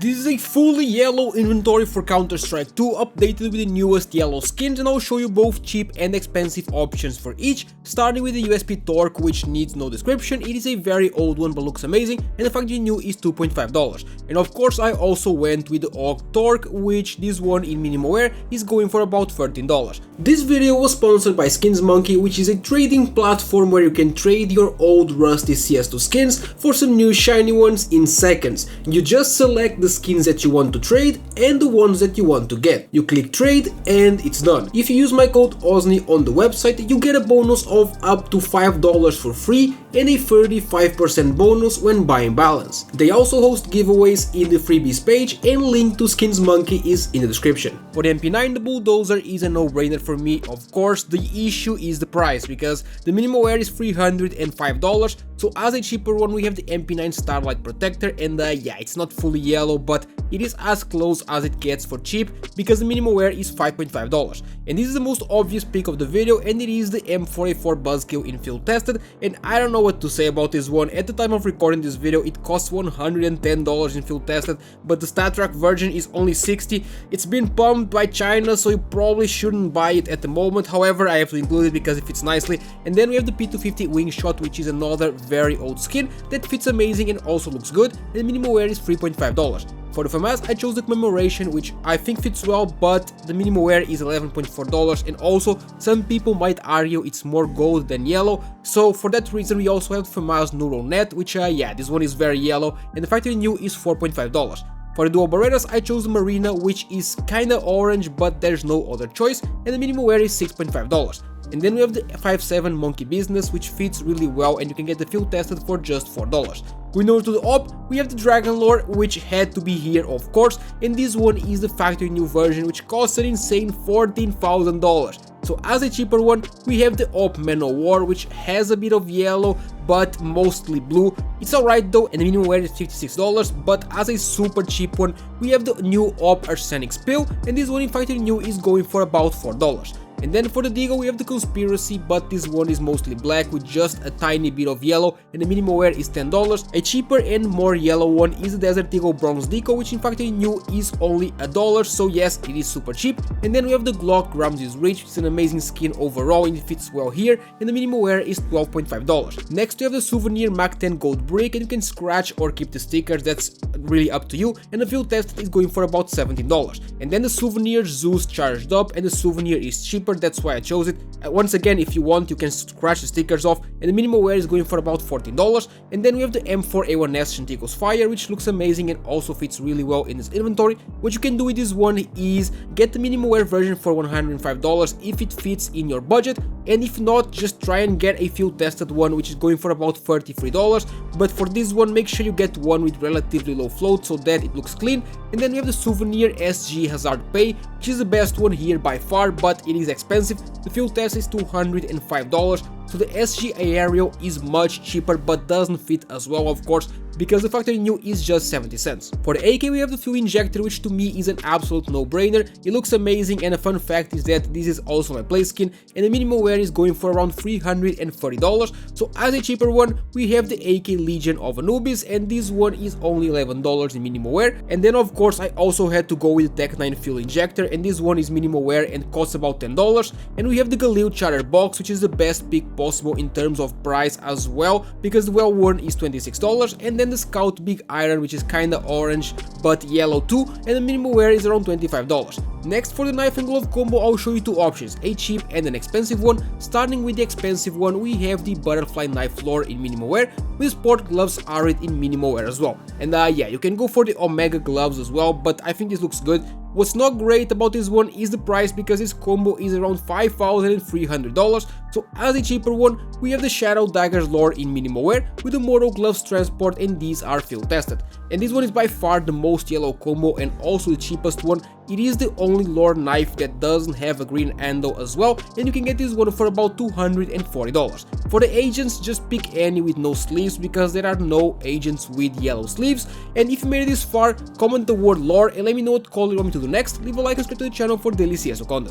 This is a fully yellow inventory for Counter-Strike 2 updated with the newest yellow skins, and I'll show you both cheap and expensive options for each, starting with the USP Torque, which needs no description. It is a very old one but looks amazing, and the fact the new is $2.5. And of course I also went with the AUG Torque, which this one in minimum wear is going for about $13. This video was sponsored by Skins Monkey, which is a trading platform where you can trade your old rusty CS2 skins for some new shiny ones in seconds. You just select the skins that you want to trade and the ones that you want to get. You click trade and it's done. If you use my code OZNI on the website, you get a bonus of up to $5 for free and a 35% bonus when buying balance. They also host giveaways in the freebies page, and link to Skins Monkey is in the description. For the MP9, the Bulldozer is a no-brainer for me. Of course, the issue is the price, because the minimum wear is $305. So as a cheaper one, we have the MP9 Starlight Protector, and yeah, it's not fully yellow, but it is as close as it gets for cheap, because the minimum wear is $5.5. And this is the most obvious pick of the video, and it is the M4A4 Buzzkill in field tested, and I don't know what to say about this one. At the time of recording this video, it costs $110 in field tested, but the StatTrak version is only $60. It's been pumped by China, so you probably shouldn't buy it at the moment. However, I have to include it because it fits nicely. And then we have the P250 Wingshot, which is another very old skin that fits amazing and also looks good, and the minimum wear is $3.5. For the FAMAS, I chose the Commemoration, which I think fits well, but the minimum wear is $11.4, and also some people might argue it's more gold than yellow, so for that reason we also have the FAMAS Neural Net, which yeah, this one is very yellow, and the factory new is $4.5. For the dual Berettas, I chose the Marina, which is kinda orange, but there's no other choice, and the minimum wear is $6.5. And then we have the 5.7 Monkey Business, which fits really well, and you can get the field tested for just $4. Going over to the op, we have the Dragon Lore, which had to be here of course, and this one is the factory new version, which costs an insane $14,000. So as a cheaper one, we have the op Man-O-War, which has a bit of yellow but mostly blue. It's alright though, and the minimum wear is $56, but as a super cheap one, we have the new op Arsenic Spill, and this one in factory new is going for about $4. And then for the Deagle, we have the Conspiracy, but this one is mostly black with just a tiny bit of yellow, and the minimum wear is $10. A cheaper and more yellow one is the Desert Eagle Bronze Deco, which in fact new is only $1, so yes, it is super cheap. And then we have the Glock Ramses Reach, which is an amazing skin overall, and it fits well here, and the minimum wear is $12.5. Next we have the Souvenir Mach 10 Gold Brick, and you can scratch or keep the stickers, that's really up to you, and the field test is going for about $17. And then the Souvenir Zeus Charged Up, and the Souvenir is cheaper, that's why I chose it. Once again, if you want, you can scratch the stickers off, and the minimum wear is going for about $14. And then we have the M4A1S Shantico's Fire, which looks amazing and also fits really well in this inventory. What you can do with this one is get the minimum wear version for $105 if it fits in your budget, and if not, just try and get a field tested one, which is going for about $33. But for this one, make sure you get one with relatively low float so that it looks clean. And then we have the Souvenir SG Hazard Pay, which is the best one here by far, but it is expensive. The field test is $205, so the SG Aerial is much cheaper but doesn't fit as well, of course, because the factory new is just 70 cents. For the AK, we have the Fuel Injector, which to me is an absolute no-brainer. It looks amazing, and a fun fact is that this is also my play skin, and the minimum wear is going for around $330. So as a cheaper one, we have the AK Legion of Anubis, and this one is only $11 in minimum wear. And then of course I also had to go with the Tech9 Fuel Injector, and this one is minimum wear and costs about $10. And we have the Galil Charter Box, which is the best pick possible in terms of price as well, because the well worn is $26, and then the Scout Big Iron, which is kinda orange but yellow too, and the minimum wear is around $25. Next, for the Knife and Glove combo, I'll show you two options, a cheap and an expensive one. Starting with the expensive one, we have the Butterfly Knife Lore in minimum wear, with Sport Gloves Arid in minimum wear as well. And yeah, you can go for the Omega gloves as well, but I think this looks good. What's not great about this one is the price, because this combo is around $5,300. So as a cheaper one, we have the Shadow Daggers Lore in minimum wear with the Mortal Gloves Transport, and these are field tested. And this one is by far the most yellow combo and also the cheapest one. It is the only lore knife that doesn't have a green handle as well, and you can get this one for about $240. For the agents, just pick any with no sleeves, because there are no agents with yellow sleeves. And if you made it this far, comment the word lore and let me know what color you want me to do next. Leave a like and subscribe to the channel for daily CS2 content.